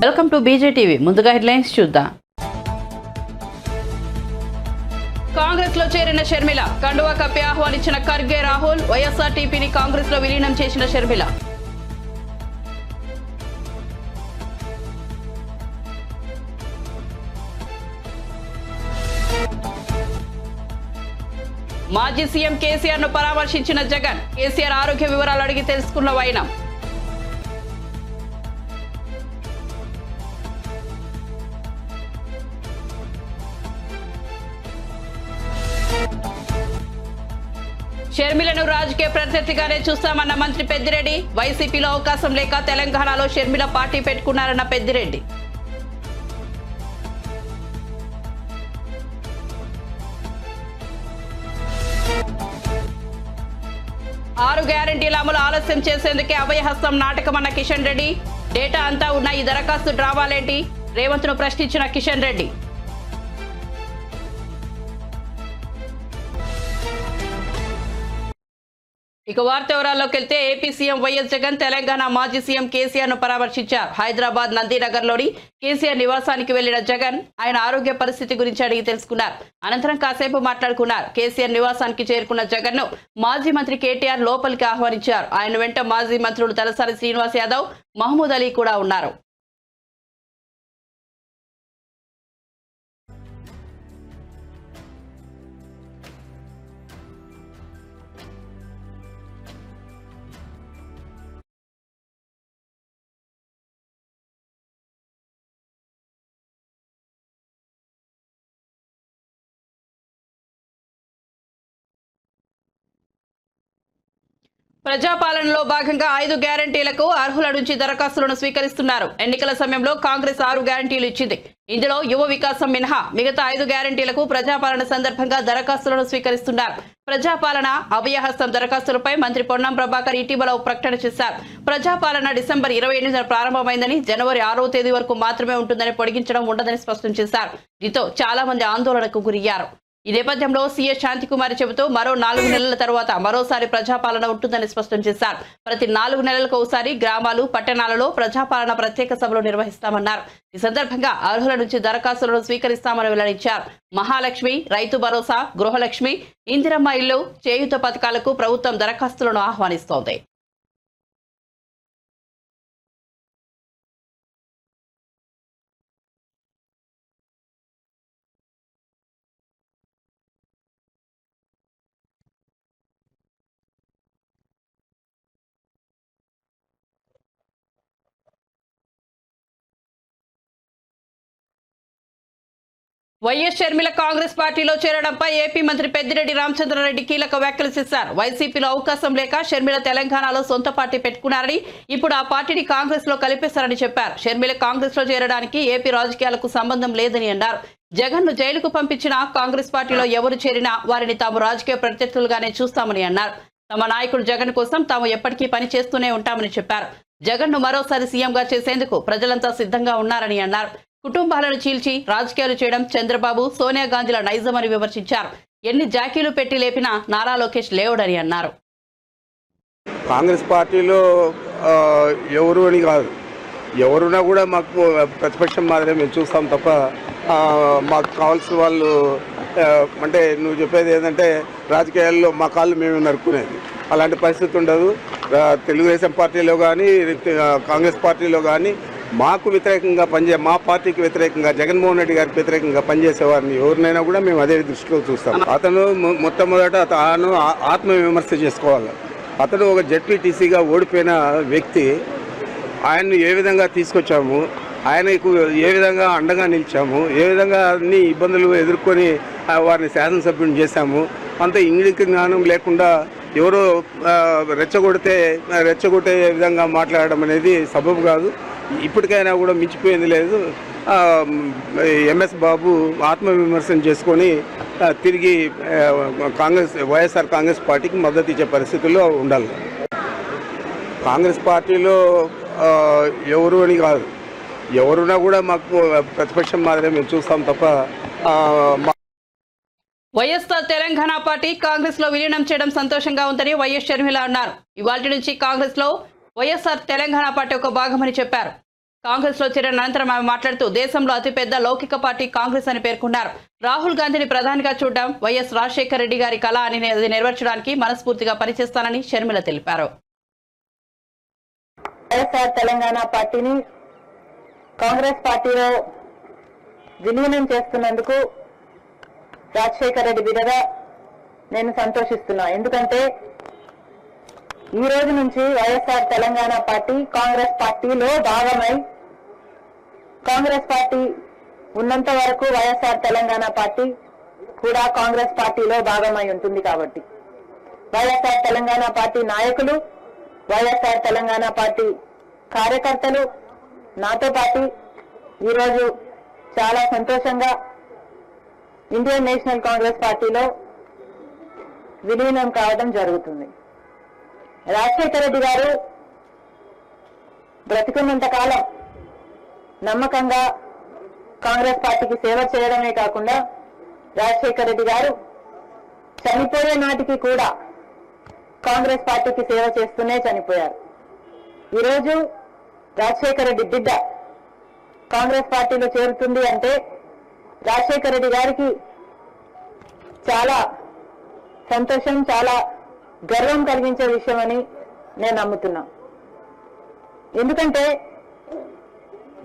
Welcome to బీజేటీవీ. ముందుగా headlines చూద్దాం. కాంగ్రెస్ లో చేరిన షర్మిల కండువా కప్పి ఆహ్వానించిన ఖర్గే రాహుల్. వైఎస్ఆర్టీపీని కాంగ్రెస్ లో విలీనం చేసిన షర్మిల. మాజీ సీఎం కేసీఆర్ ను పరామర్శించిన జగన్. కేసీఆర్ ఆరోగ్య వివరాలు అడిగి తెలుసుకున్న వైనం. షర్మిలను రాజకీయ ప్రత్యర్థిగానే చూస్తామన్న మంత్రి పెద్దిరెడ్డి. వైసీపీలో అవకాశం లేక తెలంగాణలో షర్మిల పార్టీ పెట్టుకున్నారన్న పెద్దిరెడ్డి. ఆరు గ్యారంటీల అమలు ఆలస్యం చేసేందుకే అభయహస్తం నాటకమన్న కిషన్ రెడ్డి. డేటా అంతా ఉన్న ఈ దరఖాస్తు డ్రామాలేంటి? రేవంత్ ను ప్రశ్నించిన కిషన్ రెడ్డి. ఇక వార్త వివరాల్లోకి వెళ్తే AP CM YS Jagan Telangana మాజీ సీఎం కేసీఆర్ ను పరామర్శించారు. హైదరాబాద్ నందినగర్ లోని కేసీఆర్ నివాసానికి వెళ్లిన జగన్ ఆయన ఆరోగ్య పరిస్థితి గురించి అడిగి తెలుసుకున్నారు. అనంతరం కాసేపు మాట్లాడుకున్నారు. కేసీఆర్ నివాసానికి చేరుకున్న జగన్ ను మాజీ మంత్రి కేటీఆర్ లోపలికి ఆహ్వానించారు. ఆయన వెంట మాజీ మంత్రులు తలసాని శ్రీనివాస్ యాదవ్, మహమూద్ అలీ కూడా ఉన్నారు. ప్రజాపాలనలో భాగంగా 5 గ్యారంటీలకు అర్హుల నుంచి దరఖాస్తులను స్వీకరిస్తున్నారు. ఎన్నికల సమయంలో కాంగ్రెస్ 6 గ్యారంటీలు ఇచ్చింది. ఇందులో యువ వికాసం మినహా మిగతా 5 గ్యారంటీలకు ప్రజాపాలన సందర్భంగా దరఖాస్తులను స్వీకరిస్తున్నారు. ప్రజాపాలన అభయహస్తం దరఖాస్తులపై మంత్రి పొన్నం ప్రభాకర్ ఇటీవల ప్రకటన చేశారు. ప్రజాపాలన డిసెంబర్ 28న ప్రారంభమైందని, జనవరి 6వ తేదీ వరకు మాత్రమే ఉంటుందని, పొడిగించడం ఉండదని స్పష్టం చేశారు. దీంతో చాలా మంది ఆందోళనకు గురయ్యారు. ఈ నేపథ్యంలో సీఎస్ శాంతికుమారి చెబుతూ మరో 4 నెలల తర్వాత మరోసారి ప్రజాపాలన ఉంటుందని స్పష్టం చేశారు. ప్రతి 4 నెలలకు ఒకసారి గ్రామాలు, పట్టణాలలో ప్రజాపాలన ప్రత్యేక సభలు నిర్వహిస్తామన్నారు. ఈ సందర్భంగా అర్హుల నుంచి దరఖాస్తులను స్వీకరిస్తామని వెల్లడించారు. మహాలక్ష్మి, రైతు భరోసా, గృహలక్ష్మి, ఇందిరమ్మ ఇల్లు, చేయూత పథకాలకు ప్రభుత్వం దరఖాస్తులను ఆహ్వానిస్తోంది. వైఎస్ షర్మిల కాంగ్రెస్ పార్టీలో చేరడంపై ఏపీ మంత్రి పెద్దిరెడ్డి రామచంద్రారెడ్డి కీలక వ్యాఖ్యలు చేశారు. వైసీపీలో అవకాశం లేక షర్మిల తెలంగాణలో సొంత పార్టీ పెట్టుకున్నారని, ఇప్పుడు ఆ పార్టీని కాంగ్రెస్ లో కలిపేశారని చెప్పారు. షర్మిల కాంగ్రెస్ లో చేరడానికి ఏపీ రాజకీయాలకు సంబంధం లేదని అన్నారు. జగన్ ను జైలుకు పంపించిన కాంగ్రెస్ పార్టీలో ఎవరు చేరినా వారిని తాము రాజకీయ ప్రత్యర్థులుగానే చూస్తామని అన్నారు. తమ నాయకుడు జగన్ కోసం తాము ఎప్పటికీ పని చేస్తూనే ఉంటామని చెప్పారు. జగన్ ను మరోసారి సీఎంగా చేసేందుకు ప్రజలంతా సిద్ధంగా ఉన్నారని అన్నారు. కుటుంబాలను చీల్చి రాజకీయాలు చేయడం చంద్రబాబు, సోనియా గాంధీల నైజమని విమర్శించారు. ఎన్ని జాకీలు పెట్టి లేపినా నారా లోకేష్ లేవడని అన్నారు. కాంగ్రెస్ పార్టీలో ఎవరు అని కాదు, ఎవరున్నా కూడా మాకు ప్రతిపక్షం మాదిరే మేము చూస్తాం తప్ప మాకు కావాల్సిన వాళ్ళు అంటే నువ్వు చెప్పేది ఏంటంటే రాజకీయాల్లో మా కాళ్ళు మేము నరుక్కునేది అలాంటి పరిస్థితి ఉండదు. తెలుగుదేశం పార్టీలో కానీ కాంగ్రెస్ పార్టీలో కానీ మాకు వ్యతిరేకంగా మా పార్టీకి వ్యతిరేకంగా జగన్మోహన్ రెడ్డి గారికి వ్యతిరేకంగా పనిచేసేవారిని ఎవరినైనా కూడా మేము అదే దృష్టిలో చూస్తాం. అతను మొట్టమొదట తాను ఆత్మవిమర్శ చేసుకోవాలి. అతను ఒక జెడ్పీటీసీగా ఓడిపోయిన వ్యక్తి. ఆయన్ను ఏ విధంగా తీసుకొచ్చాము, ఆయనకు ఏ విధంగా అండగా నిలిచాము, ఏ విధంగా అన్ని ఇబ్బందులు ఎదుర్కొని వారిని శాసనసభ్యుని చేశాము. అంత ఇంగిలికి జ్ఞానం లేకుండా ఎవరో రెచ్చగొట్టే విధంగా మాట్లాడడం అనేది సబబు కాదు. ఇప్పటికైనా కూడా మించిపోయింది లేదు. ఎంఎస్ బాబు ఆత్మవిమర్శన చేసుకొని తిరిగి వైఎస్ఆర్ కాంగ్రెస్ పార్టీకి మద్దతు ఇచ్చే పరిస్థితుల్లో ఉండాలి. కాంగ్రెస్ పార్టీలో ఎవరు అని కాదు, ఎవరున్నా కూడా మాకు ప్రతిపక్షం మాదిరే మేము చూస్తాం తప్ప వైఎస్ఆర్ తెలంగాణ పార్టీ కాంగ్రెస్ లో విలీనం చేయడం సంతోషంగా ఉందని వైఎస్ షర్మిల అన్నారు. ఇవాల్టి నుంచి కాంగ్రెస్ లో వైఎస్ఆర్ తెలంగాణ పార్టీ ఒక భాగమని చెప్పారు. కాంగ్రెస్ లో చేరిన అనంతరం ఆమె మాట్లాడుతూ దేశంలో అతిపెద్ద లౌకిక పార్టీ కాంగ్రెస్ అని పేర్కొన్నారు. రాహుల్ గాంధీని ప్రధానిగా చూడడం వైఎస్ రాజశేఖర రెడ్డి గారి కళ అని అది నెరవేర్చడానికి మనస్ఫూర్తిగా పనిచేస్తానని షర్మిల తెలిపారు. వైఎస్ఆర్ తెలంగాణ పార్టీని కాంగ్రెస్ పార్టీలో విలీనం చేస్తున్నందుకు రాజశేఖర రెడ్డి బిడ్డగా నేను సంతోషిస్తున్నా. ఎందుకంటే ఈ రోజు నుంచి వైఎస్ఆర్ తెలంగాణ పార్టీ కాంగ్రెస్ పార్టీలో భాగమై, కాంగ్రెస్ పార్టీ ఉన్నంత వరకు వైఎస్ఆర్ తెలంగాణ పార్టీ కూడా కాంగ్రెస్ పార్టీలో భాగమై ఉంటుంది. కాబట్టి వైఎస్ఆర్ తెలంగాణ పార్టీ నాయకులు, వైఎస్ఆర్ తెలంగాణ పార్టీ కార్యకర్తలు నాతో పాటు ఈరోజు చాలా సంతోషంగా ఇండియన్ నేషనల్ కాంగ్రెస్ పార్టీలో విలీనం కావడం జరుగుతుంది. రాజశేఖర రెడ్డి గారు బ్రతికున్నంత కాలం నమ్మకంగా కాంగ్రెస్ పార్టీకి సేవ చేయడమే కాకుండా రాజశేఖర రెడ్డి గారు చనిపోయే నాటికి కూడా కాంగ్రెస్ పార్టీకి సేవ చేస్తూనే చనిపోయారు. ఈరోజు రాజశేఖర రెడ్డి బిడ్డ కాంగ్రెస్ పార్టీలో చేరుతుంది అంటే రాజశేఖర రెడ్డి గారికి చాలా సంతోషం, చాలా గర్వం కలిగించే విషయమని నేను నమ్ముతున్నా. ఎందుకంటే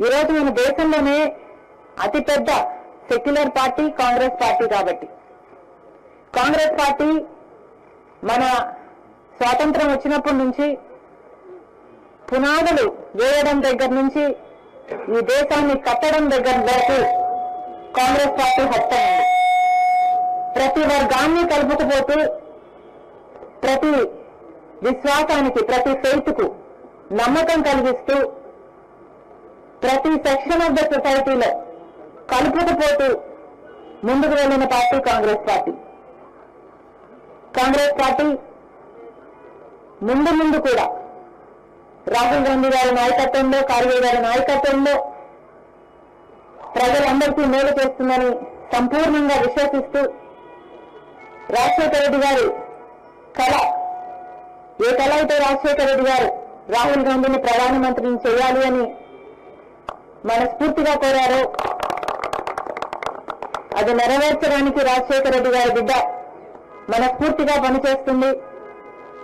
ఈరోజు మన దేశంలోనే అతిపెద్ద సెక్యులర్ పార్టీ కాంగ్రెస్ పార్టీ. కాబట్టి కాంగ్రెస్ పార్టీ మన స్వాతంత్రం వచ్చినప్పటి నుంచి పునాదులు వేయడం దగ్గర నుంచి ఈ దేశాన్ని కట్టడం దగ్గర వరకు కాంగ్రెస్ పార్టీ హస్తమైంది. ప్రతి వర్గాన్ని కలుపుకుపోతూ, ప్రతి విశ్వాసానికి, ప్రతి ఫెయిత్కు నమ్మకం కలిగిస్తూ, ప్రతి సెక్షన్ ఆఫ్ ద సొసైటీలో కలుపుకుపోతూ ముందుకు వెళ్లిన party Congress party. Congress party ముందు కూడా రాహుల్ గాంధీ గారి నాయకత్వంలో, ఖార్గే గారి నాయకత్వంలో ప్రజలందరికీ మేలు చేస్తుందని సంపూర్ణంగా విశ్వసిస్తూ, రాజశేఖర రెడ్డి గారి కళ, ఏ కళ అయితే రాజశేఖర రెడ్డి గారు రాహుల్ గాంధీని ప్రధానమంత్రిని చేయాలి అని మనస్ఫూర్తిగా కోరారో అది నెరవేర్చడానికి రాజశేఖర రెడ్డి గారి బిడ్డ మనస్ఫూర్తిగా పనిచేస్తుంది.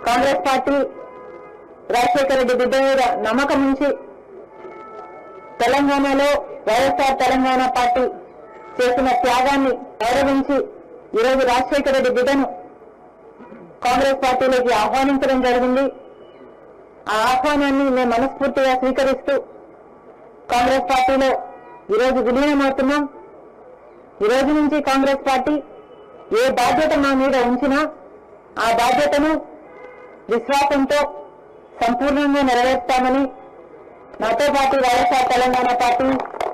కాంగ్రెస్ పార్టీ రాజశేఖర రెడ్డి బిడ్డ మీద నమ్మకం ఉంచి తెలంగాణలో వైఎస్ఆర్ తెలంగాణ పార్టీ చేసిన త్యాగాన్ని గౌరవించి ఈరోజు రాజశేఖర రెడ్డి బిడ్డను కాంగ్రెస్ పార్టీలోకి ఆహ్వానించడం జరిగింది. ఆ ఆహ్వానాన్ని మేము మనస్ఫూర్తిగా స్వీకరిస్తూ కాంగ్రెస్ పార్టీలో ఈరోజు విలీనమవుతున్నాం. ఈ రోజు నుంచి కాంగ్రెస్ పార్టీ ఏ బాధ్యత మా మీద ఉంచినా ఆ బాధ్యతను విశ్వాసంతో సంపూర్ణంగా నెరవేర్స్తామని నాతో పాటు వైఎస్ఆర్ తెలంగాణ పార్టీ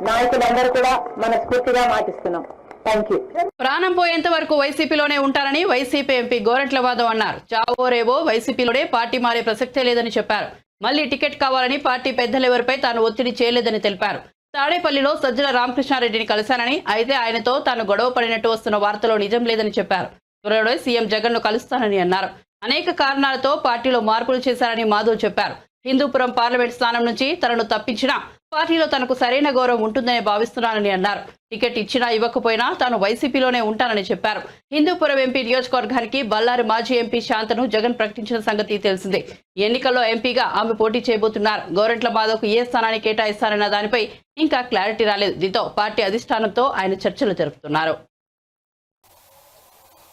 నాయకులందరూ కూడా మనస్ఫూర్తిగా మాటిస్తున్నాం. Thank you. ప్రాణం పోయేంత వరకు వైసీపీలోనే ఉంటారని వైసీపీ ఎంపీ గోరంట్ల మాధవ్ అన్నారు. చావో రేవో వైసీపీలోనే పార్టీ మారే ప్రసక్తే లేదని చెప్పారు. మళ్లీ టికెట్ కావాలని పార్టీ పెద్దలెవరిపై తాను ఒత్తిడి చేయలేదని తెలిపారు. తాడేపల్లిలో సజ్జల రామకృష్ణారెడ్డిని కలిశానని, అయితే ఆయనతో తాను గొడవ పడినట్టు వస్తున్న వార్తలో నిజం లేదని చెప్పారు. త్వరలో సీఎం జగన్ను కలుస్తానని అన్నారు. అనేక కారణాలతో పార్టీలో మార్పులు చేశారని మాధవ్ చెప్పారు. హిందూపురం పార్లమెంట్ స్థానం నుంచి తనను తప్పించినా పార్టీలో తనకు సరైన గౌరవం ఉంటుందని భావిస్తున్నానని అన్నారు. టికెట్ ఇచ్చినా ఇవ్వకపోయినా తాను వైసీపీలోనే ఉంటానని చెప్పారు. హిందూపురం ఎంపీ నియోజకవర్గానికి బళ్ళారి మాజీ ఎంపీ శాంతను జగన్ ప్రకటించిన సంగతి తెలిసిందే. ఎన్నికల్లో ఎంపీగా ఆమె పోటీ చేయబోతున్నారు. గోరంట్ల మాధవ్కు ఏ స్థానాన్ని కేటాయిస్తారన్న దానిపై ఇంకా క్లారిటీ రాలేదు. దీంతో పార్టీ అధిష్టానంతో ఆయన చర్చలు జరుపుతున్నారు.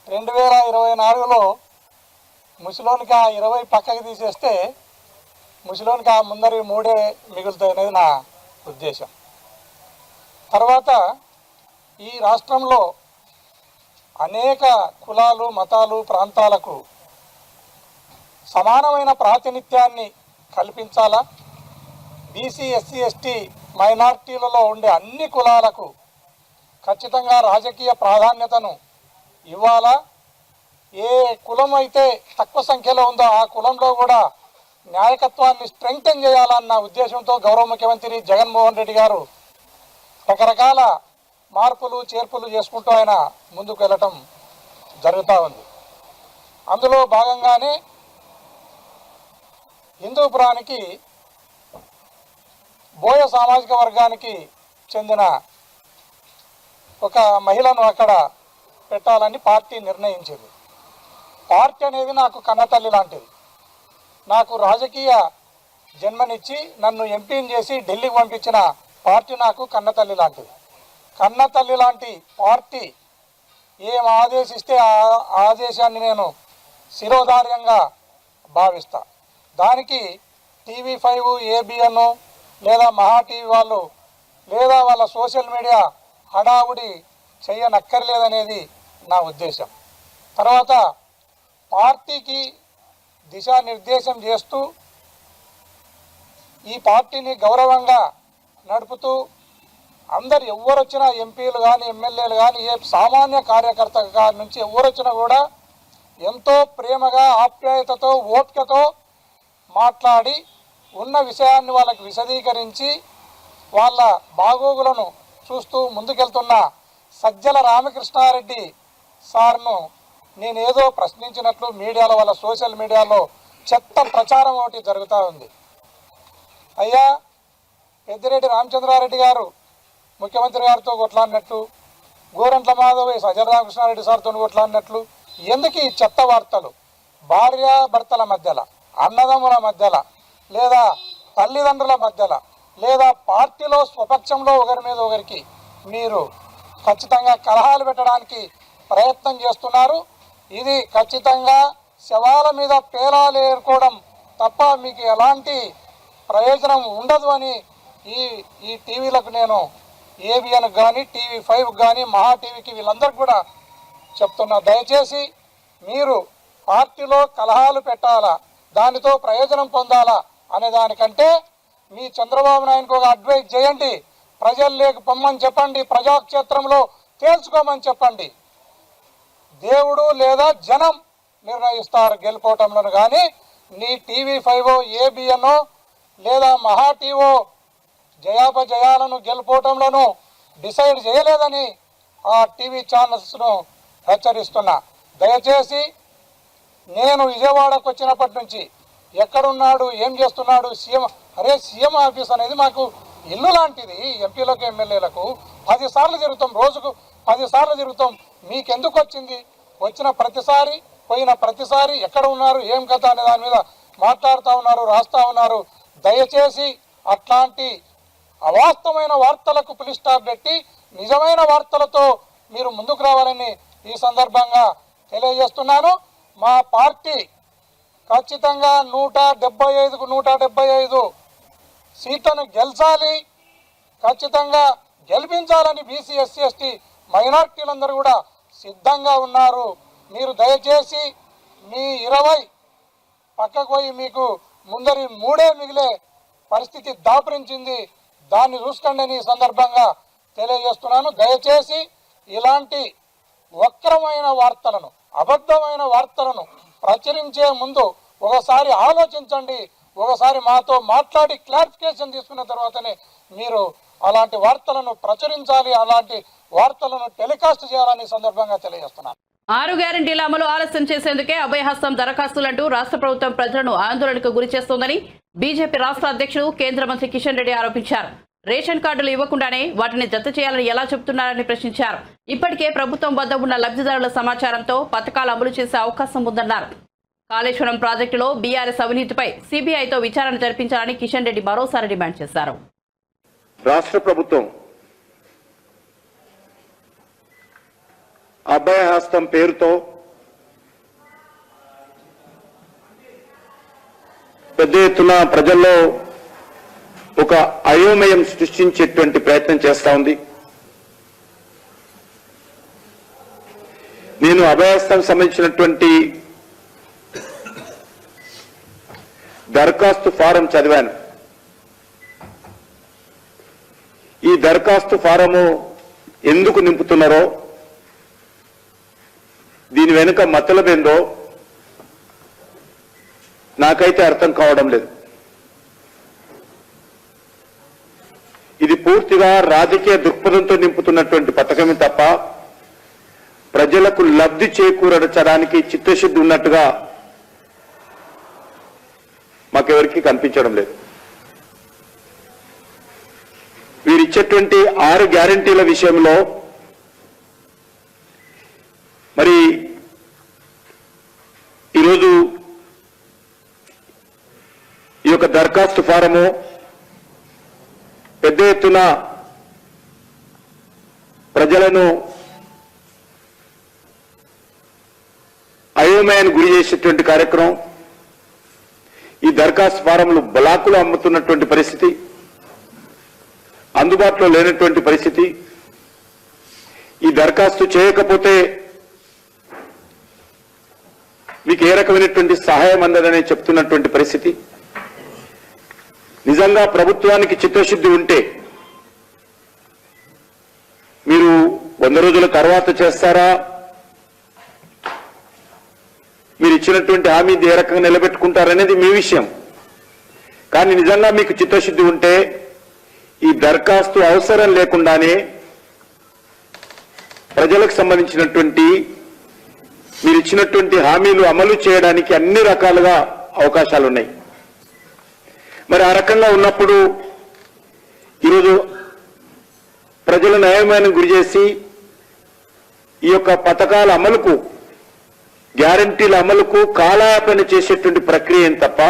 2024లో ముసలోనికి ఆ 20 పక్కకి తీసేస్తే ముసలోనికి ఆ ముందరి 3 మిగులుతాయి అనేది నా ఉద్దేశం. తర్వాత ఈ రాష్ట్రంలో అనేక కులాలు, మతాలు, ప్రాంతాలకు సమానమైన ప్రాతినిధ్యాన్ని కల్పించాలా, బీసీ, ఎస్సీ, ఎస్టీ, మైనార్టీలలో ఉండే అన్ని కులాలకు ఖచ్చితంగా రాజకీయ ప్రాధాన్యతను ఇవ్వాలా, ఏ కులం అయితే తక్కువ సంఖ్యలో ఉందో ఆ కులంలో కూడా న్యాయకత్వాన్ని స్ట్రెంగ్తెన్ చేయాలన్న ఉద్దేశంతో గౌరవ ముఖ్యమంత్రి జగన్మోహన్ రెడ్డి గారు రకరకాల మార్పులు చేర్పులు చేసుకుంటూ ఆయన ముందుకు వెళ్ళటం జరుగుతూ ఉంది. అందులో భాగంగానే హిందూపురానికి బోయ సామాజిక వర్గానికి చెందిన ఒక మహిళను అక్కడ పెట్టాలని పార్టీ నిర్ణయించింది. పార్టీ అనేది నాకు కన్నతల్లి లాంటిది. నాకు రాజకీయ జన్మనిచ్చి నన్ను ఎంపీని చేసి ఢిల్లీకి పంపించిన పార్టీ నాకు కన్నతల్లి లాంటిది. కన్నతల్లి లాంటి పార్టీ ఏం ఆదేశిస్తే ఆ ఆదేశాన్ని నేను శిరోధార్యంగా భావిస్తా. దానికి TV5 ABN లేదా మహా టీవీ వాళ్ళు లేదా వాళ్ళ సోషల్ మీడియా హడావుడి చెయ్యనక్కర్లేదనేది నా ఉద్దేశం. తర్వాత పార్టీకి దిశానిర్దేశం చేస్తూ ఈ పార్టీని గౌరవంగా నడుపుతూ అందరు ఎవరొచ్చినా ఎంపీలు కానీ ఎమ్మెల్యేలు కానీ ఏ సామాన్య కార్యకర్త నుంచి ఎవరొచ్చినా కూడా ఎంతో ప్రేమగా ఆప్యాయతతో ఓపికతో మాట్లాడి ఉన్న విషయాన్ని వాళ్ళకి విశదీకరించి వాళ్ళ బాగోగులను చూస్తూ ముందుకెళ్తున్న సజ్జల రామకృష్ణారెడ్డి సార్ను నేనేదో ప్రశ్నించినట్లు మీడియాలో వాళ్ళ సోషల్ మీడియాలో చెత్త ప్రచారం ఒకటి జరుగుతూ ఉంది. అయ్యా, పెద్దిరెడ్డి రామచంద్రారెడ్డి గారు ముఖ్యమంత్రి గారితో కొట్లాడినట్లు, గోరంట్ల మాధవ్ సజ్జల రామకృష్ణారెడ్డి సార్తో కొట్లాడినట్లు ఎందుకు ఈ చెత్త వార్తలు? భార్యాభర్తల మధ్యలో, అన్నదమ్ముల మధ్యలో, లేదా తల్లిదండ్రుల మధ్యలో, లేదా పార్టీలో స్వపక్షంలో ఒకరి మీద ఒకరికి మీరు ఖచ్చితంగా కలహాలు పెట్టడానికి ప్రయత్నం చేస్తున్నారు. ఇది ఖచ్చితంగా శవాల మీద పేలాలు ఏరుకోవడం తప్ప మీకు ఎలాంటి ప్రయోజనం ఉండదు అని ఈ టీవీలకు నేను ABN కానీ TV5 కానీ మహా టీవీకి వీళ్ళందరికీ కూడా చెప్తున్నా. దయచేసి మీరు పార్టీలో కలహాలు పెట్టాలా, దానితో ప్రయోజనం పొందాలా అనే దానికంటే మీ చంద్రబాబు నాయుడుకి ఒక అడ్వైజ్ చేయండి. ప్రజల్లోకి పొమ్మని చెప్పండి, ప్రజాక్షేత్రంలో తేల్చుకోమని చెప్పండి. దేవుడు లేదా జనం నిర్ణయిస్తారు గెలుపోవటంలో, కానీ నీ TV5 ABN లేదా మహా టీవో జయాపజయాలను గెలుపోవటంలోనూ డిసైడ్ చేయలేదని ఆ టీవీ ఛానల్స్ను హెచ్చరిస్తున్నా. దయచేసి నేను విజయవాడకు వచ్చినప్పటి నుంచి ఎక్కడున్నాడు, ఏం చేస్తున్నాడు, సీఎం ఆఫీస్ అనేది మాకు ఇల్లు లాంటిది. ఎంపీలకు ఎమ్మెల్యేలకు 10 సార్లు తిరుగుతాం, రోజుకు 10 సార్లు తిరుగుతాం. మీకెందుకు వచ్చింది? వచ్చిన ప్రతిసారి పోయిన ప్రతిసారి ఎక్కడ ఉన్నారు, ఏం కథ అనే దాని మీద మాట్లాడుతూ ఉన్నారు, రాస్తూ ఉన్నారు. దయచేసి అట్లాంటి అవాస్తవమైన వార్తలకు పులి స్టాప్ పెట్టి నిజమైన వార్తలతో మీరు ముందుకు రావాలని ఈ సందర్భంగా తెలియజేస్తున్నాను. మా పార్టీ ఖచ్చితంగా 175కు 175 సీట్లను గెలిచాలి, ఖచ్చితంగా గెలిపించాలని బీసీ ఎస్సీ ఎస్టీ మైనార్టీలందరూ కూడా సిద్ధంగా ఉన్నారు. మీరు దయచేసి మీ 20 పక్కకు పోయి మీకు ముందరి 3 మిగిలే పరిస్థితి దాపురించింది. దాన్ని చూసుకోండి అని ఈ సందర్భంగా తెలియజేస్తున్నాను. దయచేసి ఇలాంటి వక్రమైన వార్తలను, అబద్ధమైన వార్తలను ప్రచురించే ముందు ఒకసారి ఆలోచించండి. ఒకసారి మాతో మాట్లాడి క్లారిఫికేషన్ తీసుకున్న తర్వాతనే మీరు అలాంటి వార్తలను ప్రచురించాలి, అలాంటి వార్తలను టెలికాస్ట్ చేయాలని సందర్భంగా తెలియజేస్తున్నాను. 6 గ్యారెంటీల అమలు ఆలస్యం చేసేందుకే అభయహస్తం దరఖాస్తులంటూ రాష్ట్ర ప్రభుత్వం ప్రజలను ఆందోళనకు గురి చేస్తోందని బీజేపీ రాష్ట్ర అధ్యక్షుడు కేంద్ర మంత్రి కిషన్ రెడ్డి ఆరోపించారు. రేషన్ కార్డులు ఇవ్వకుండానే వాటిని జత చేయాలని ఎలా చెబుతున్నారని ప్రశ్నించారు. ఇప్పటికే ప్రభుత్వం వద్ద ఉన్న లబ్ధిదారుల సమాచారంతో పథకాలు అమలు చేసే అవకాశం ఉందన్నారు. కాళేశ్వరం ప్రాజెక్టులో బీఆర్ఎస్ అవినీతిపై సీబీఐతో విచారణ జరిపించాలని కిషన్ రెడ్డి మరోసారి డిమాండ్ చేశారు. రాష్ట్ర ప్రభుత్వం అభయహస్తం పేరుతో పెద్ద ఎత్తున ప్రజల్లో ఒక అయోమయం సృష్టించేటువంటి ప్రయత్నం చేస్తా ఉంది. నేను అభయహస్తం సంబంధించినటువంటి దరఖాస్తు ఫారం చదివాను. ఈ దరఖాస్తు ఫారము ఎందుకు నింపుతున్నారో, దీని వెనుక మతలబేందో నాకైతే అర్థం కావడం లేదు. ఇది పూర్తిగా రాజకీయ దృక్పథంతో నింపుతున్నటువంటి పథకమే తప్ప ప్రజలకు లబ్ధి చేకూరచడానికి చిత్తశుద్ధి ఉన్నట్టుగా మాకెవరికి కనిపించడం లేదు. ఇచ్చేటువంటి 6 గ్యారెంటీల విషయంలో మరి ఈరోజు ఈ యొక్క దరఖాస్తు ఫారము పెద్ద ఎత్తున ప్రజలను అయోమయానికి గురి చేసేటువంటి కార్యక్రమం, ఈ దరఖాస్తు ఫారంలు బ్లాకులు అమ్ముతున్నటువంటి పరిస్థితి, అందుబాటులో లేనటువంటి పరిస్థితి, ఈ దరఖాస్తు చేయకపోతే మీకు ఏ రకమైనటువంటి సహాయం అందదని చెప్తున్నటువంటి పరిస్థితి. నిజంగా ప్రభుత్వానికి చిత్తశుద్ధి ఉంటే మీరు 100 రోజుల తర్వాత చేస్తారా, మీరు ఇచ్చినటువంటి హామీ ఏ రకంగా నిలబెట్టుకుంటారనేది మీ విషయం. కానీ నిజంగా మీకు చిత్తశుద్ధి ఉంటే ఈ దరఖాస్తు అవసరం లేకుండానే ప్రజలకు సంబంధించినటువంటి మీరు ఇచ్చినటువంటి హామీలు అమలు చేయడానికి అన్ని రకాలుగా అవకాశాలు ఉన్నాయి. మరి ఆ రకంగా ఉన్నప్పుడు ఈరోజు ప్రజలను అయోమయానికి గురి చేసి ఈ యొక్క పథకాల అమలుకు, గ్యారంటీల అమలుకు కాలయాపన చేసేటువంటి ప్రక్రియ ఏం తప్ప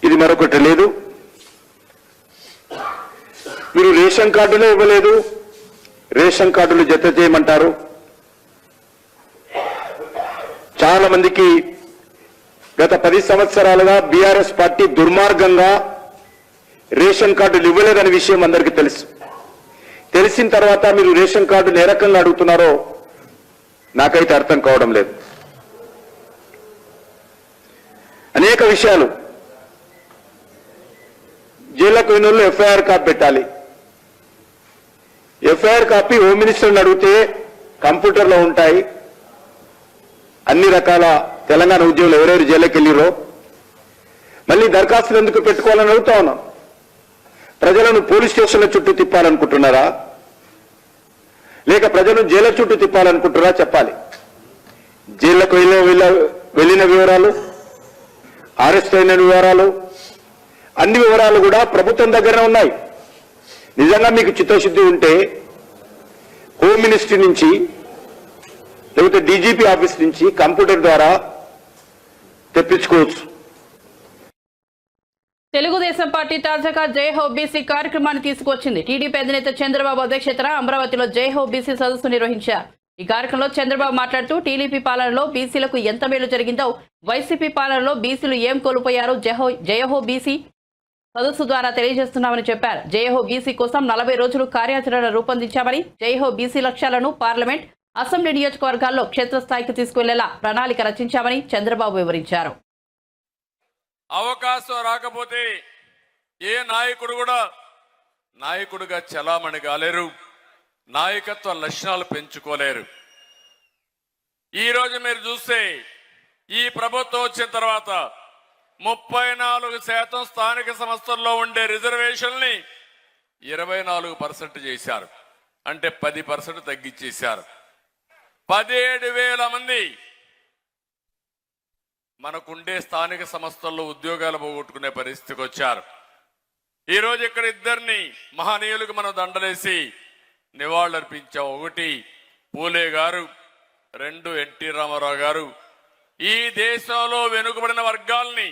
ఇది మరొకటి లేదు. మీరు రేషన్ కార్డులే ఇవ్వలేదు, రేషన్ కార్డులు జత చేయమంటారు. చాలా మందికి గత 10 సంవత్సరాలుగా బీఆర్ఎస్ పార్టీ దుర్మార్గంగా రేషన్ కార్డులు ఇవ్వలేదనే విషయం అందరికీ తెలుసు. తెలిసిన తర్వాత మీరు రేషన్ కార్డులు ఏ రకంగా అడుగుతున్నారో నాకైతే అర్థం కావడం లేదు. అనేక విషయాలు, జైళ్లకు పోయిన వాళ్ళు ఎఫ్ఐఆర్ కాపీ పెట్టాలి. ఎఫ్ఐఆర్ కాపీ హోమ్ మినిస్టర్ని అడిగితే కంప్యూటర్లో ఉంటాయి. అన్ని రకాల తెలంగాణ ఉద్యోగులు ఎవరెవరు జైలుకి వెళ్ళిరో మళ్ళీ దరఖాస్తులు ఎందుకు పెట్టుకోవాలని అడుగుతా ఉన్నాం. ప్రజలను పోలీస్ స్టేషన్ల చుట్టూ తిప్పాలనుకుంటున్నారా, లేక ప్రజలను జైలు చుట్టూ తిప్పాలనుకుంటున్నారా చెప్పాలి. జైళ్లకు వెళ్ళిన వివరాలు, అరెస్ట్ అయిన వివరాలు, అన్ని వివరాలు కూడా ప్రభుత్వం దగ్గరనే ఉన్నాయి. నిజంగా మీకు చిత్తశుద్ధి ఉంటే హోమ్ మినిస్ట్రీ నుంచి లేకపోతే డీజీపీ ఆఫీస్ నుంచి కంప్యూటర్ ద్వారా తెప్పించుకోవచ్చు. తెలుగుదేశం పార్టీ తాజాగా జై హో బీసీ కార్యక్రమాన్ని తీసుకొచ్చింది. టీడీపీ అధినేత చంద్రబాబు అధ్యక్షతన అమరావతిలో జై హో బీసీ సదస్సు నిర్వహించారు. ఈ కార్యక్రమంలో చంద్రబాబు మాట్లాడుతూ టీడీపీ పాలనలో బీసీలకు ఎంత మేలు జరిగిందో, వైసీపీ పాలనలో బీసీలు ఏం కోల్పోయారో జై హో బీసీ సదస్సు ద్వారా తెలియజేస్తున్నామని చెప్పారు. జై హో బీసీ కోసం 40 రోజులు కార్యాచరణ రూపొందించామని, జై హో బీసీ లక్ష్యాలను పార్లమెంట్, అసెంబ్లీ నియోజకవర్గాల్లో క్షేత్రస్థాయికి తీసుకువెళ్లేలా ప్రణాళిక రచించామని చంద్రబాబు వివరించారు. అవకాశం రాకపోతే ఏ నాయకుడు కూడా నాయకుడిగా చలామణి కాలేరు, నాయకత్వ లక్షణాలు పెంచుకోలేరు. ఈరోజు మీరు చూస్తే ఈ ప్రభుత్వం వచ్చిన తర్వాత 34% స్థానిక సంస్థల్లో ఉండే రిజర్వేషన్ని 24% చేశారు. అంటే 10% తగ్గించేశారు. 17,000 మంది మనకుండే స్థానిక సంస్థల్లో ఉద్యోగాలు పోగొట్టుకునే పరిస్థితికి వచ్చారు. ఈరోజు ఇక్కడ ఇద్దరిని మహనీయులకు మనం దండలేసి నివాళులర్పించాం. 1 పూలే గారు, 2 ఎన్టీ రామారావు గారు. ఈ దేశంలో వెనుకబడిన వర్గాల్ని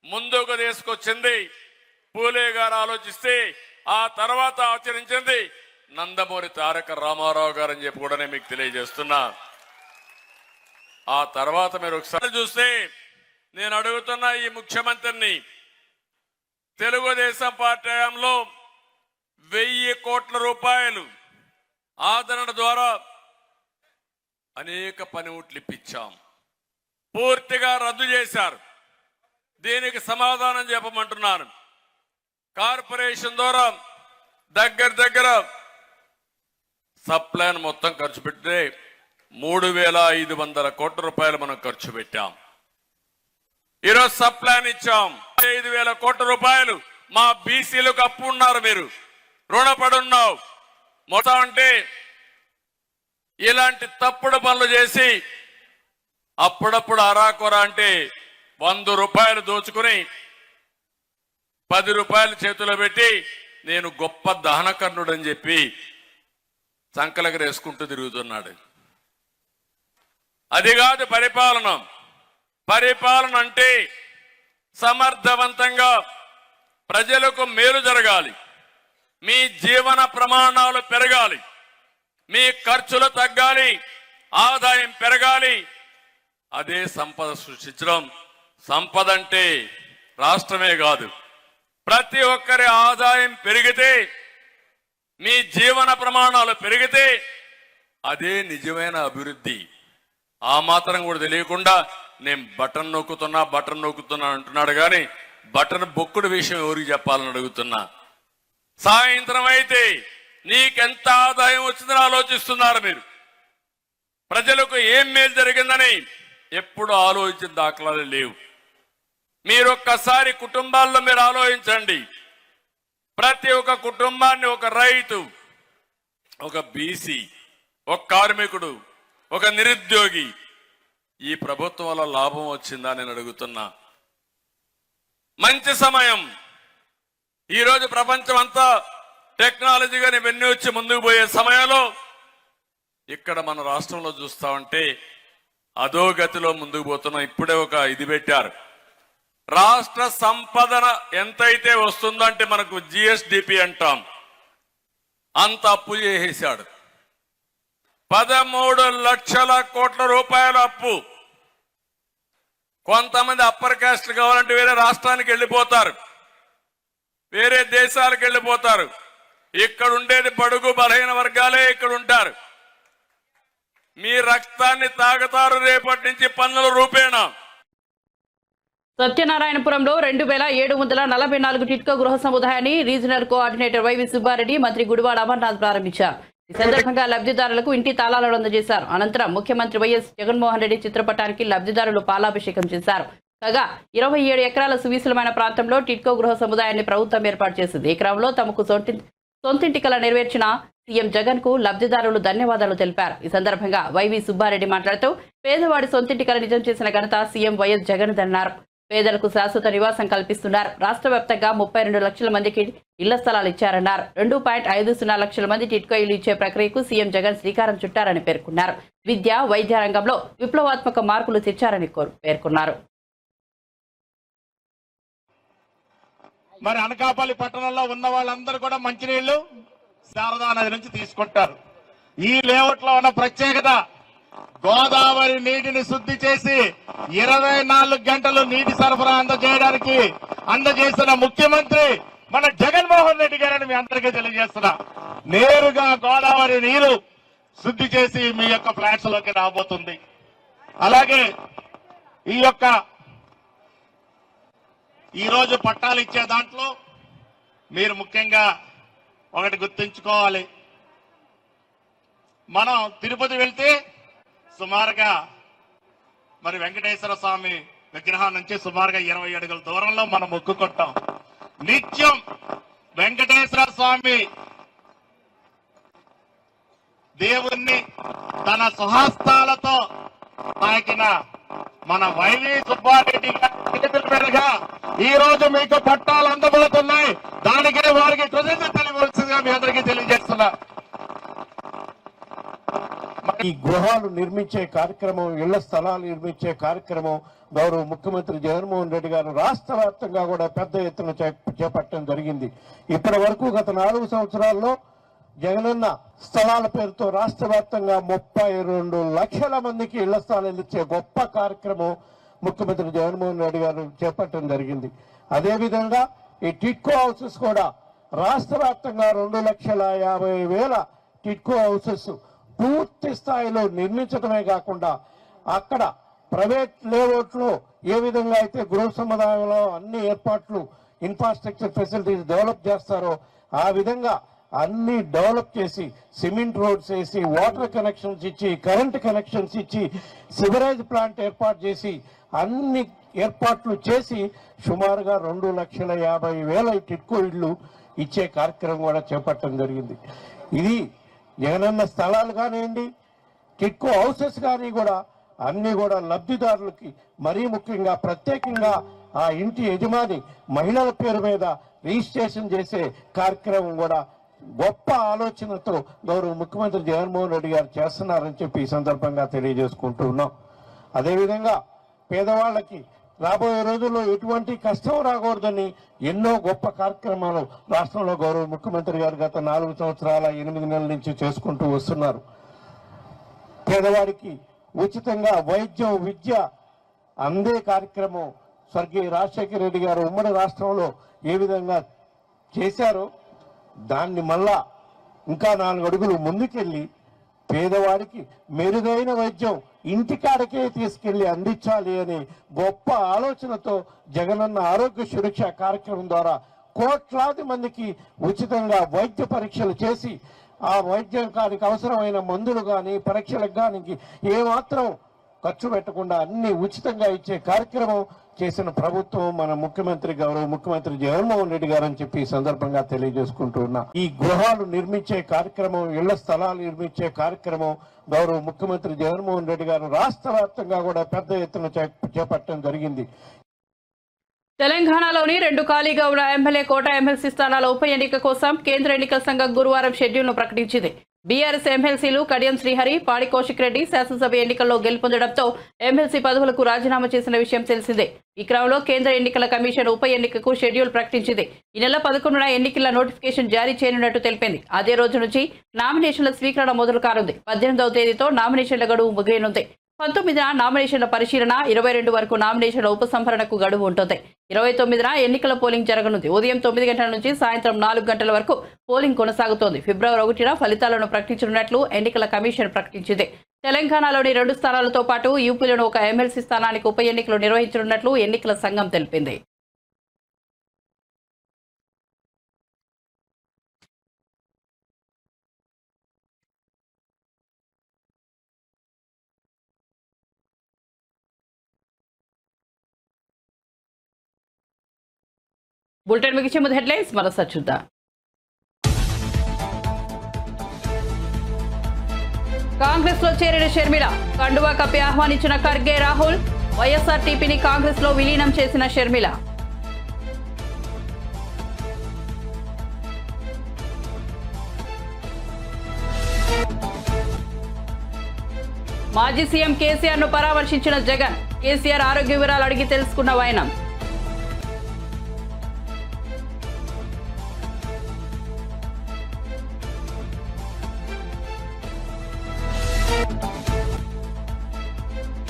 ముందుకు తీసుకొచ్చింది పూలే గారు ఆలోచిస్తే, ఆ తర్వాత ఆచరించింది నందమూరి తారక రామారావు గారు అని చెప్పి కూడా నేను మీకు తెలియజేస్తున్నా. ఆ తర్వాత మీరు ఒకసారి చూస్తే నేను అడుగుతున్న ఈ ముఖ్యమంత్రిని, తెలుగుదేశం పార్టీ హయాంలో 1000 కోట్ల రూపాయలు ఆదరణ ద్వారా అనేక పనిముట్లు ఇప్పించాం, పూర్తిగా రద్దు చేశారు. దీనికి సమాధానం చెప్పమంటున్నాను. కార్పొరేషన్ ద్వారా దగ్గర సప్లైన్ మొత్తం ఖర్చు పెడితే 3,500 కోట్ల రూపాయలు మనం ఖర్చు పెట్టాం. ఈరోజు సప్లైన్ ఇచ్చాం 5,000 కోట్ల రూపాయలు. మా బీసీలకు అప్పు ఉన్నారు, మీరు రుణపడున్నావు మొత్తం. అంటే ఇలాంటి తప్పుడు పనులు చేసి అప్పుడప్పుడు అరాకొర అంటే 100 రూపాయలు దోచుకుని 10 రూపాయలు చేతిలో పెట్టి నేను గొప్ప దహనకర్ణుడు అని చెప్పి సంకలకి వేసుకుంటూ తిరుగుతున్నాడు. అది కాదు పరిపాలన. పరిపాలన అంటే సమర్థవంతంగా ప్రజలకు మేలు జరగాలి, మీ జీవన ప్రమాణాలు పెరగాలి, మీ ఖర్చులు తగ్గాలి, ఆదాయం పెరగాలి. అదే సంపద సృష్టించడం. సంపద అంటే రాష్ట్రమే కాదు, ప్రతి ఒక్కరి ఆదాయం పెరిగితే, మీ జీవన ప్రమాణాలు పెరిగితే అదే నిజమైన అభివృద్ధి. ఆ మాత్రం కూడా తెలియకుండా నేను బటన్ నొక్కుతున్నా అంటున్నాడు కానీ బటన్ బొక్కుడు విషయం ఎవరికి చెప్పాలని అడుగుతున్నా. సాయంత్రం అయితే నీకెంత ఆదాయం వచ్చిందని ఆలోచిస్తున్నారు మీరు. ప్రజలకు ఏం మేలు జరిగిందని ఎప్పుడు ఆలోచించిన దాఖలాలు లేవు. మీరొక్కసారి కుటుంబాల్లో మీరు ఆలోచించండి. ప్రతి ఒక్క కుటుంబాన్ని ఒక రైతు, ఒక బీసీ, ఒక కార్మికుడు, ఒక నిరుద్యోగి ఈ ప్రభుత్వం వల్ల లాభం వచ్చిందా నేను అడుగుతున్నా. మంచి సమయం. ఈరోజు ప్రపంచం అంతా టెక్నాలజీగా ఇవన్నీ వచ్చి ముందుకు పోయే సమయంలో ఇక్కడ మన రాష్ట్రంలో చూస్తా ఉంటే అధోగతిలో ముందుకు పోతున్నాం. ఇప్పుడే ఒక ఇది పెట్టారు, రాష్ట్ర సంపదన ఎంతైతే వస్తుందో అంటే మనకు జిఎస్డిపి అంటాం, అంత అప్పు చేసేశాడు. 13 లక్షల కోట్ల రూపాయల అప్పు. కొంతమంది అప్పర్ కాస్ట్ కావాలంటే వేరే రాష్ట్రానికి వెళ్ళిపోతారు, వేరే దేశాలకు వెళ్ళిపోతారు. ఇక్కడ ఉండేది బడుగు బలహీన వర్గాలే ఇక్కడ ఉంటారు. మీ రక్తాన్ని తాగుతారు రేపటి నుంచి పన్నుల రూపేణా. సత్యనారాయణపురంలో 2744 టిట్కో గృహ సముదాయాన్ని రీజనల్ కోఆర్డినేటర్ వైవి సుబ్బారెడ్డి, మంత్రి గుడివాడ అమర్నాథ్ ప్రారంభించారు. ఈ సందర్భంగా లబ్ధిదారులకు ఇంటి తాళాలను అందజేశారు. అనంతరం ముఖ్యమంత్రి వైఎస్ జగన్మోహన్ రెడ్డి చిత్రపటానికి లబ్ధిదారులు పాలాభిషేకం చేశారు. కాగా 27 ఎకరాల సువిశాలమైన ప్రాంతంలో టిట్కో గృహ సముదాయాన్ని ప్రభుత్వం ఏర్పాటు చేసింది. ఈ క్రమంలో తమకు సొంతింటి కల నెరవేర్చిన సీఎం జగన్ కు లబ్ధిదారులు ధన్యవాదాలు తెలిపారు. ఈ సందర్భంగా వైవి సుబ్బారెడ్డి మాట్లాడుతూ పేదవాడి సొంతింటి కల నిజం చేసిన ఘనత సీఎం వైఎస్ జగన్ అన్నారు. పేదలకు శాశ్వత నివాసం కల్పిస్తున్నారు. రాష్ట్ర వ్యాప్తంగా 32 లక్షల మందికి ఇళ్ల స్థలాలు ఇచ్చారన్నారు. 2.50 లక్షల మంది టిట్కో ఇల్లు ఇచ్చే ప్రక్రియకు సీఎం జగన్ శ్రీకారం చుట్టారని పేర్కొన్నారు. విద్య, వైద్య రంగంలో విప్లవాత్మక మార్పులు తెచ్చారని పేర్కొన్నారు. మరి అనకాపల్లి పట్టణంలో ఉన్న వాళ్ళందరూ కూడా మంచినీళ్లు శారదా నది నుంచి తీసుకుంటారు. ఈ లేఅవుట్ లో ఉన్న ప్రత్యేకత, గోదావరి నీటిని శుద్ధి చేసి 24 గంటలు నీటి సరఫరా అందజేసిన ముఖ్యమంత్రి మన జగన్మోహన్ రెడ్డి గారని మీ అందరికీ తెలియజేస్తున్నా. నేరుగా గోదావరి నీరు శుద్ధి చేసి మీ యొక్క ఫ్లాట్స్ లోకి రాబోతుంది. అలాగే ఈ రోజు పట్టాలు ఇచ్చే దాంట్లో మీరు ముఖ్యంగా ఒకటి గుర్తుంచుకోవాలి. మనం తిరుపతి వెళ్తే సుమారుగా మరి వెంకటేశ్వర స్వామి విగ్రహం నుంచి సుమారుగా 20 అడుగుల దూరంలో మనం మొక్కుకుంటాం. నిత్యం వెంకటేశ్వర స్వామి దేవుణ్ణి తన సుహస్తాలతో తాకిన మన వైవి సుబ్బారెడ్డి చేతుల మీదుగా ఈ రోజు మీకు పట్టాలు అందబోతున్నాయి. దానికే వారికి కృతజ్ఞతలు తెలియవలసిందిగా మీ అందరికీ తెలియజేస్తున్నా. ఈ గృహాలు నిర్మించే కార్యక్రమం, ఇళ్ల స్థలాలు నిర్మించే కార్యక్రమం గౌరవ ముఖ్యమంత్రి జగన్మోహన్ రెడ్డి గారు రాష్ట్ర వ్యాప్తంగా కూడా పెద్ద ఎత్తున చేపట్టడం జరిగింది. ఇప్పటి వరకు గత 4 సంవత్సరాల్లో జగనన్న స్థలాల పేరుతో రాష్ట్ర వ్యాప్తంగా 32 లక్షల మందికి ఇళ్ల స్థలాలు ఇచ్చే గొప్ప కార్యక్రమం ముఖ్యమంత్రి జగన్మోహన్ రెడ్డి గారు చేపట్టడం జరిగింది. అదేవిధంగా ఈ టిట్కో హౌసెస్ కూడా రాష్ట్ర వ్యాప్తంగా 2,50,000 టిట్కో హౌసెస్ పూర్తి స్థాయిలో నిర్మించడమే కాకుండా అక్కడ ప్రైవేట్ లేఅవుట్లో ఏ విధంగా అయితే గృహ సముదాయంలో అన్ని ఏర్పాట్లు, ఇన్ఫ్రాస్ట్రక్చర్ ఫెసిలిటీస్ డెవలప్ చేస్తారో ఆ విధంగా అన్ని డెవలప్ చేసి సిమెంట్ రోడ్స్ వేసి, వాటర్ కనెక్షన్స్ ఇచ్చి, కరెంట్ కనెక్షన్స్ ఇచ్చి, సివరేజ్ ప్లాంట్ ఏర్పాటు చేసి అన్ని ఏర్పాట్లు చేసి సుమారుగా 2,50,000 టిట్కో ఇళ్లు ఇచ్చే కార్యక్రమం కూడా చేపట్టడం జరిగింది. ఇది జగనన్న స్థలాలు కానివ్వండి, టిట్కో హౌసెస్ కానీ కూడా అన్ని కూడా లబ్ధిదారులకి, మరీ ముఖ్యంగా ప్రత్యేకంగా ఆ ఇంటి యజమాని మహిళల పేరు మీద రిజిస్ట్రేషన్ చేసే కార్యక్రమం కూడా గొప్ప ఆలోచనతో గౌరవ ముఖ్యమంత్రి జగన్మోహన్ రెడ్డి గారు చేస్తున్నారని చెప్పి ఈ సందర్భంగా తెలియజేసుకుంటూ ఉన్నాం. అదేవిధంగా పేదవాళ్ళకి రాబోయే రోజుల్లో ఎటువంటి కష్టం రాకూడదని ఎన్నో గొప్ప కార్యక్రమాలు రాష్ట్రంలో గౌరవ ముఖ్యమంత్రి గారు గత 4 సంవత్సరాల 8 నెలల నుంచి చేసుకుంటూ వస్తున్నారు. పేదవాడికి ఉచితంగా వైద్యం విద్య అందే కార్యక్రమం స్వర్గీయ రాజశేఖర రెడ్డి గారు ఉమ్మడి రాష్ట్రంలో ఏ విధంగా చేశారో దాన్ని మళ్ళా ఇంకా 4 అడుగులు ముందుకెళ్ళి పేదవాడికి మెరుగైన వైద్యం ఇంటికాడకే తీసుకెళ్లి అందించాలి అనే గొప్ప ఆలోచనతో జగనన్న ఆరోగ్య సురక్ష కార్యక్రమం ద్వారా కోట్లాది మందికి ఉచితంగా వైద్య పరీక్షలు చేసి ఆ వైద్యానికి అవసరమైన మందులు కానీ పరీక్షలకు కానీ ఏమాత్రం ఖర్చు పెట్టకుండా అన్ని ఉచితంగా ఇచ్చే కార్యక్రమం చేసిన ప్రభుత్వం మన ముఖ్యమంత్రి గౌరవ ముఖ్యమంత్రి జగన్మోహన్ రెడ్డి గారు అని చెప్పి ఈ సందర్భంగా తెలియజేసుకుంటూ ఉన్నా. ఈ గృహాలు నిర్మించే కార్యక్రమం, ఇళ్ల స్థలాలు నిర్మించే కార్యక్రమం గౌరవ ముఖ్యమంత్రి జగన్మోహన్ రెడ్డి గారు రాష్ట్ర వ్యాప్తంగా కూడా పెద్ద ఎత్తున చేపట్టడం జరిగింది. తెలంగాణలోని 2 ఖాళీగా ఉన్న ఎమ్మెల్యే కోట ఎమ్మెల్సీ స్థానాల ఉప ఎన్నిక కోసం కేంద్ర ఎన్నికల సంఘం గురువారం షెడ్యూల్ను ప్రకటించింది. బీఆర్ఎస్ ఎమ్మెల్సీలు కడియం శ్రీహరి, పాడి కౌశిక్ రెడ్డి శాసనసభ ఎన్నికల్లో గెలుపొందడంతో ఎమ్మెల్సీ పదవులకు రాజీనామా చేసిన విషయం తెలిసిందే. ఈ క్రమంలో కేంద్ర ఎన్నికల కమిషన్ ఉప ఎన్నికకు షెడ్యూల్ ప్రకటించింది. ఈ నెల 11న ఎన్నికల నోటిఫికేషన్ జారీ చేయనున్నట్టు తెలిపింది. అదే రోజు నుంచి నామినేషన్ల స్వీకరణ మొదలు కానుంది. 18వ తేదీతో నామినేషన్ల గడువు ముగియనుంది. 19న నామినేషన్ల పరిశీలన, 22 వరకు నామినేషన్ల ఉపసంహరణకు గడువు ఉంటుంది. 29న ఎన్నికల పోలింగ్ జరగనుంది. ఉదయం 9 గంటల నుంచి సాయంత్రం 4 గంటల వరకు పోలింగ్ కొనసాగుతోంది. ఫిబ్రవరి 1న ఫలితాలను ప్రకటించనున్నట్లు ఎన్నికల కమిషన్ ప్రకటించింది. తెలంగాణలోని 2 స్థానాలతో పాటు యూపీలోని ఒక ఎమ్మెల్సీ స్థానానికి ఉప ఎన్నికలు నిర్వహించనున్నట్లు ఎన్నికల సంఘం తెలిపింది. బులెటిన్ ముగించే ముందు హెడ్లైన్స్ మరోసారి చూద్దాం. కాంగ్రెస్ లో చేరిన షర్మిల, కండువా కప్పి ఆహ్వానించిన ఖర్గే రాహుల్, వైఎస్ఆర్టీపీని కాంగ్రెస్ లో విలీనం చేసిన షర్మిల. మాజీ సీఎం కేసీఆర్ ను పరామర్శించిన జగన్, కేసీఆర్ ఆరోగ్య వివరాలు అడిగి తెలుసుకున్న వైనం.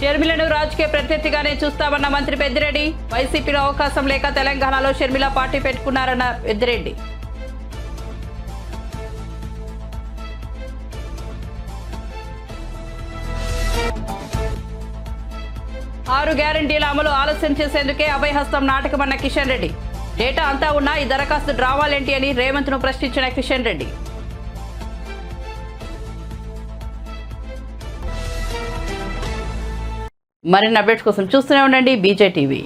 షర్మిలను రాజకీయ ప్రత్యర్థిగానే చూస్తామన్న మంత్రి పెద్దిరెడ్డి, వైసీపీలో అవకాశం లేక తెలంగాణలో షర్మిల పార్టీ పెట్టుకున్నారన్న పెద్దిరెడ్డి. 6 గ్యారంటీల అమలు ఆలస్యం చేసేందుకే అభయహస్తం నాటకమన్న కిషన్ రెడ్డి. డేటా అంతా ఉన్నా ఈ దరఖాస్తు డ్రామాలేంటి అని రేవంత్ ను ప్రశ్నించిన కిషన్ రెడ్డి. మరిన్ని అప్డేట్స్ కోసం చూస్తూనే ఉండండి బీజే టీవీ.